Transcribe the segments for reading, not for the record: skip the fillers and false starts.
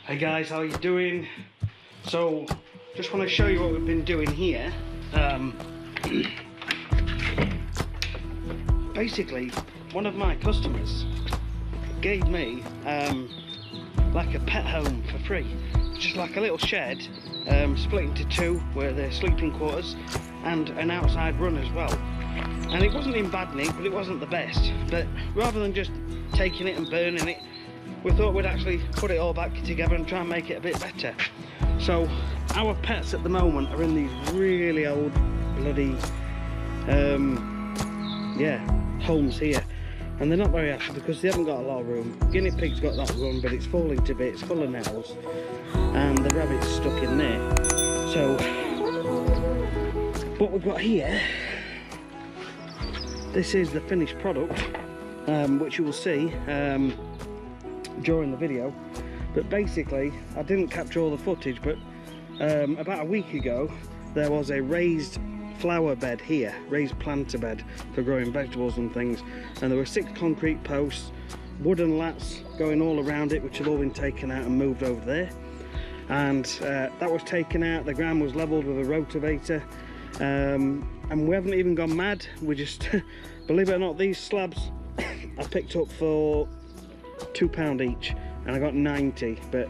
Hey guys, how you doing? So, just want to show you what we've been doing here. Basically, one of my customers gave me like a pet home for free. Just like a little shed, split into two, where they're sleeping quarters and an outside run as well. And it wasn't in bad nick, but it wasn't the best. But rather than just taking it and burning it, we thought we'd actually put it all back together and try and make it a bit better. So our pets at the moment are in these really old bloody homes here, and they're not very happy because they haven't got a lot of room. Guinea pig's got that run, but it's falling to bits, full of nails, and the rabbit's stuck in there. So what we've got here, this is the finished product, which you will see during the video. But basically, I didn't capture all the footage, but about a week ago there was a raised flower bed here, raised planter bed for growing vegetables and things, and there were 6 concrete posts, wooden lats going all around it, which have all been taken out and moved over there. And that was taken out, the ground was levelled with a rotavator, and we haven't even gone mad. We just believe it or not, these slabs I picked up for £2 each, and I got 90, but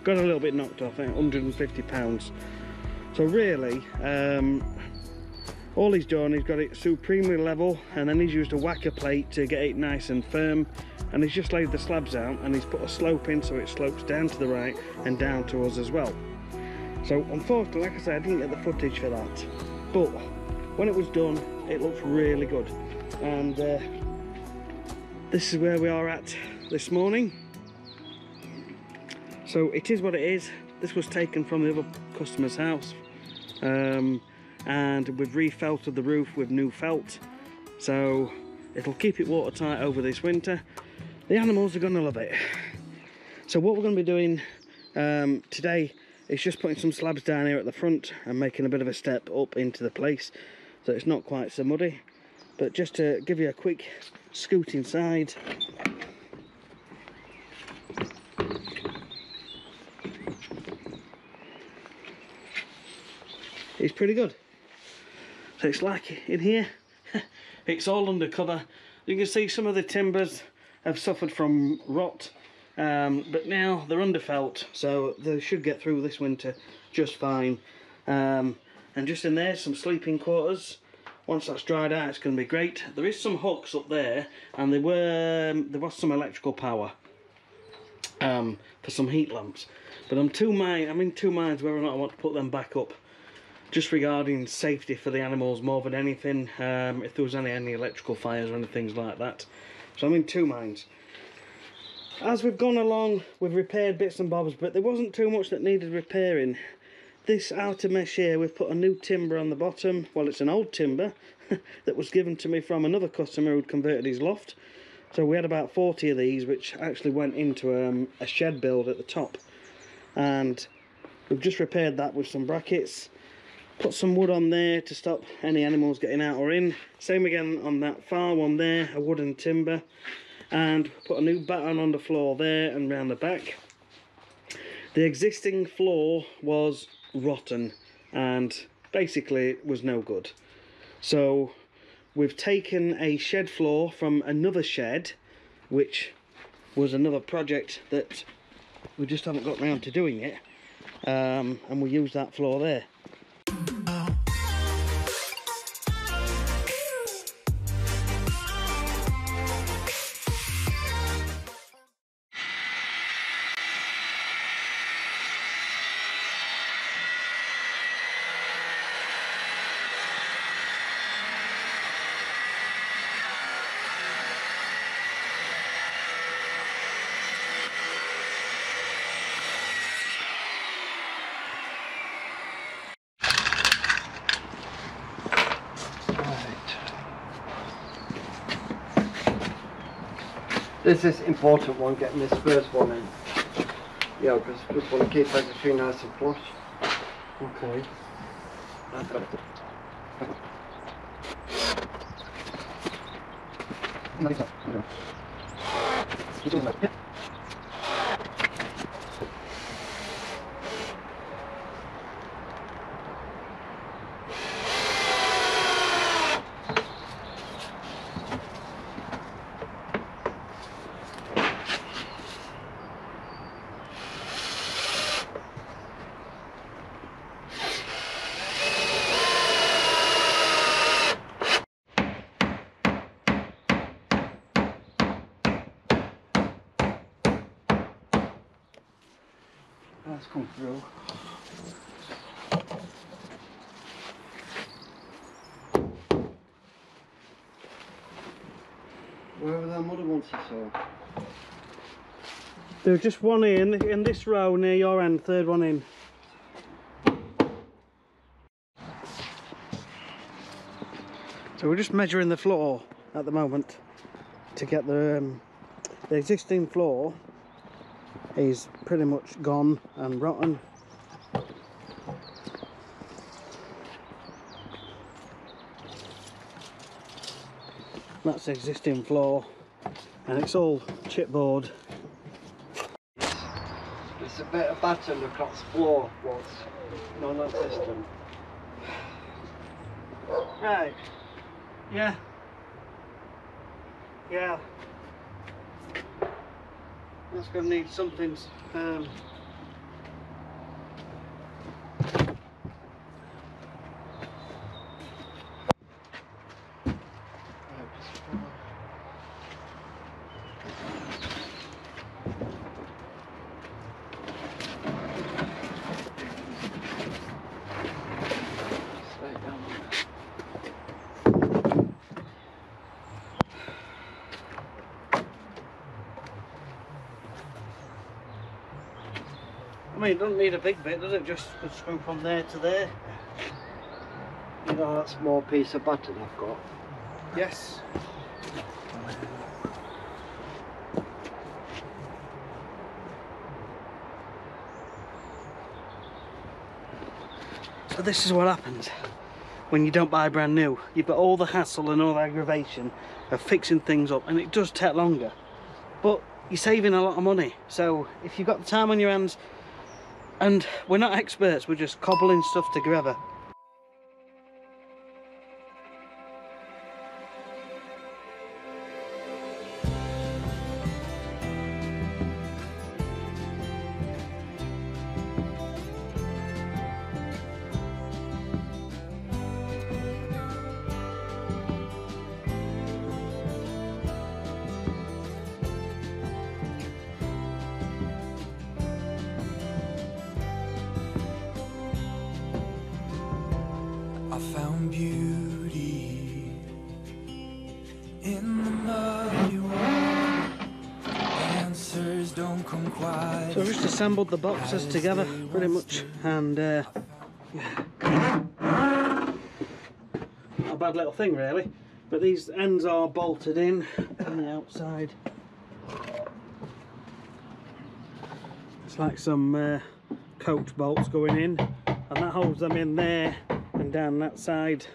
got a little bit knocked off, I think £150. So really, all he's done, he's got it supremely level, and then he's used a whacker plate to get it nice and firm, and he's just laid the slabs out, and he's put a slope in so it slopes down to the right and down to us as well. So unfortunately, like I said, I didn't get the footage for that, but when it was done, it looks really good. And this is where we are at this morning. So it is what it is. This was taken from the other customer's house, and we've refelted the roof with new felt, so it'll keep it watertight over this winter. The animals are going to love it. So what we're going to be doing today is just putting some slabs down here at the front and making a bit of a step up into the place so it's not quite so muddy. But just to give you a quick scoot inside. It's pretty good. So it's like in here, it's all undercover. You can see some of the timbers have suffered from rot, but now they're underfelt, so they should get through this winter just fine. And just in there, some sleeping quarters. Once that's dried out, it's going to be great. There is some hooks up there, and there was some electrical power for some heat lamps. But I'm in two minds whether or not I want to put them back up, just regarding safety for the animals more than anything, if there was any electrical fires or anything like that. So I'm in two minds. As we've gone along, we've repaired bits and bobs, but there wasn't too much that needed repairing. This outer mesh here, we've put a new timber on the bottom. Well, it's an old timber that was given to me from another customer who'd converted his loft. So we had about 40 of these, which actually went into a shed build at the top. And we've just repaired that with some brackets. Put some wood on there to stop any animals getting out or in. Same again on that far one there, a wooden timber. And put a new batten on the floor there and round the back. The existing floor was rotten and basically it was no good. So we've taken a shed floor from another shed, which was another project that we just haven't got round to doing it, and we use that floor there. This is important one, getting this first one in. Yeah, because we just want to keep everything nice and flush. Okay. That's come through. Where were them other ones you saw? There's just one in this row near your end, third one in. So we're just measuring the floor at the moment to get the existing floor is pretty much gone and rotten. That's the existing floor and it's all chipboard. There's a bit of batten across the floor was non-existent. Right. Yeah. Yeah. That's going to need something. I mean, it doesn't need a big bit, does it? Just a screw from there to there. You know, that small piece of batten I've got. Yes. So this is what happens when you don't buy brand new. You've got all the hassle and all the aggravation of fixing things up, and it does take longer. But you're saving a lot of money. So if you've got the time on your hands, and we're not experts, we're just cobbling stuff together. I found beauty in the muddy water. Answers don't come quite. So I've just assembled the boxes together pretty much, and yeah. Not a bad little thing really, but these ends are bolted in on the outside. It's like some coach bolts going in, and that holds them in there and down that side.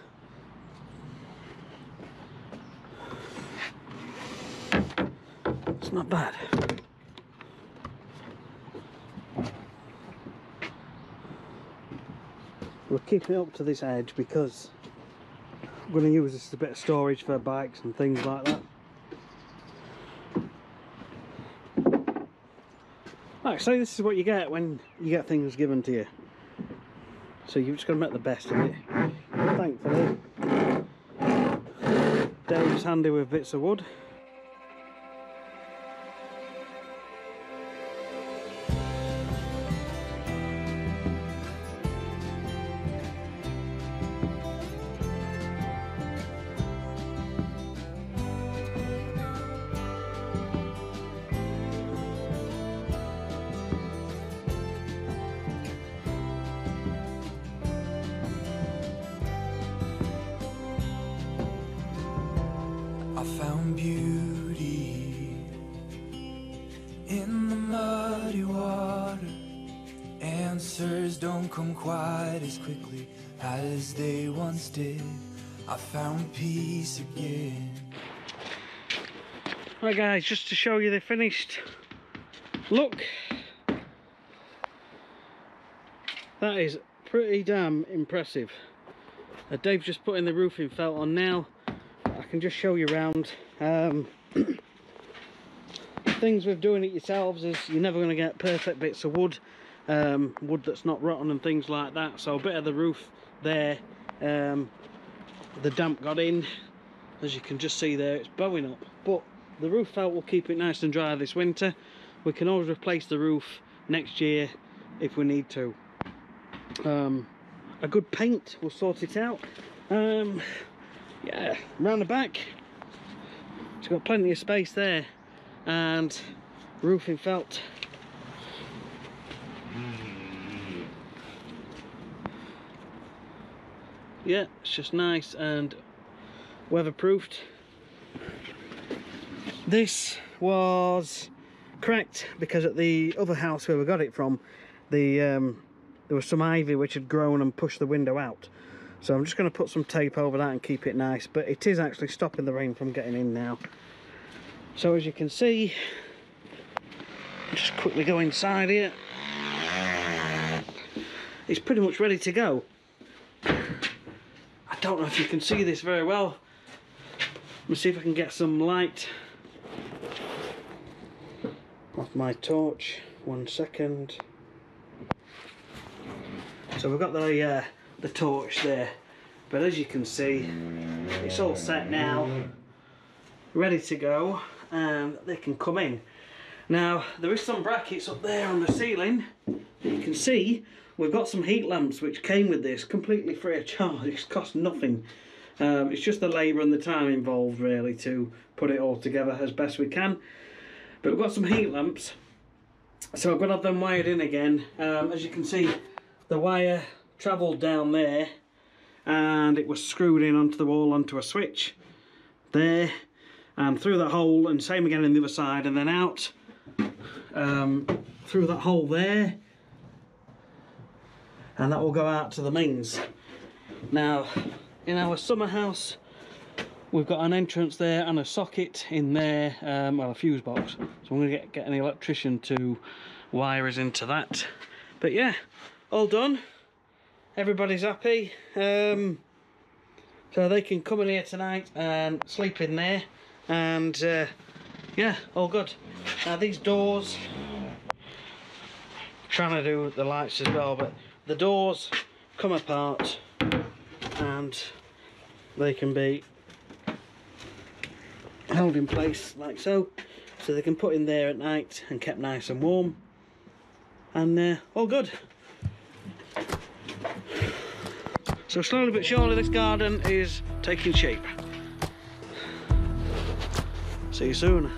It's not bad. We're keeping it up to this edge because I'm going to use this as a bit of storage for bikes and things like that. Like, so this is what you get when you get things given to you. So you've just got to make the best of it. Thankfully, Dave's handy with bits of wood. I found beauty in the muddy water. Answers don't come quite as quickly as they once did. I found peace again. Right guys, just to show you the finished look. That is pretty damn impressive. Dave's just putting the roofing felt on now. I can just show you around. Things with doing it yourselves is you're never going to get perfect bits of wood, wood that's not rotten and things like that. So a bit of the roof there, the damp got in, as you can just see there, it's bowing up. But the roof felt will keep it nice and dry this winter. We can always replace the roof next year if we need to. A good paint will sort it out. Yeah, round the back it's got plenty of space there, and roofing felt. Yeah, it's just nice and weatherproofed. This was cracked because at the other house where we got it from, there was some ivy which had grown and pushed the window out. So I'm just going to put some tape over that and keep it nice, but it is actually stopping the rain from getting in now. So as you can see, just quickly go inside here. It's pretty much ready to go. I don't know if you can see this very well. Let me see if I can get some light off my torch. 1 second. So we've got the torch there, but as you can see, it's all set now, ready to go, and they can come in. Now there is some brackets up there on the ceiling that you can see. We've got some heat lamps which came with this completely free of charge. It's cost nothing. It's just the labour and the time involved really to put it all together as best we can. But we've got some heat lamps, so I've got to have them wired in again. As you can see, the wire travelled down there and it was screwed in onto the wall onto a switch there, and through that hole, and same again on the other side, and then out through that hole there, and that will go out to the mains. Now in our summer house we've got an entrance there and a socket in there, well, a fuse box, so I'm going to get an electrician to wire us into that. But yeah, all done, everybody's happy, so they can come in here tonight and sleep in there, and yeah, all good. Now these doors, trying to do the lights as well, but the doors come apart and they can be held in place like so they can put in there at night and kept nice and warm, and all good. So slowly but surely this garden is taking shape. See you soon.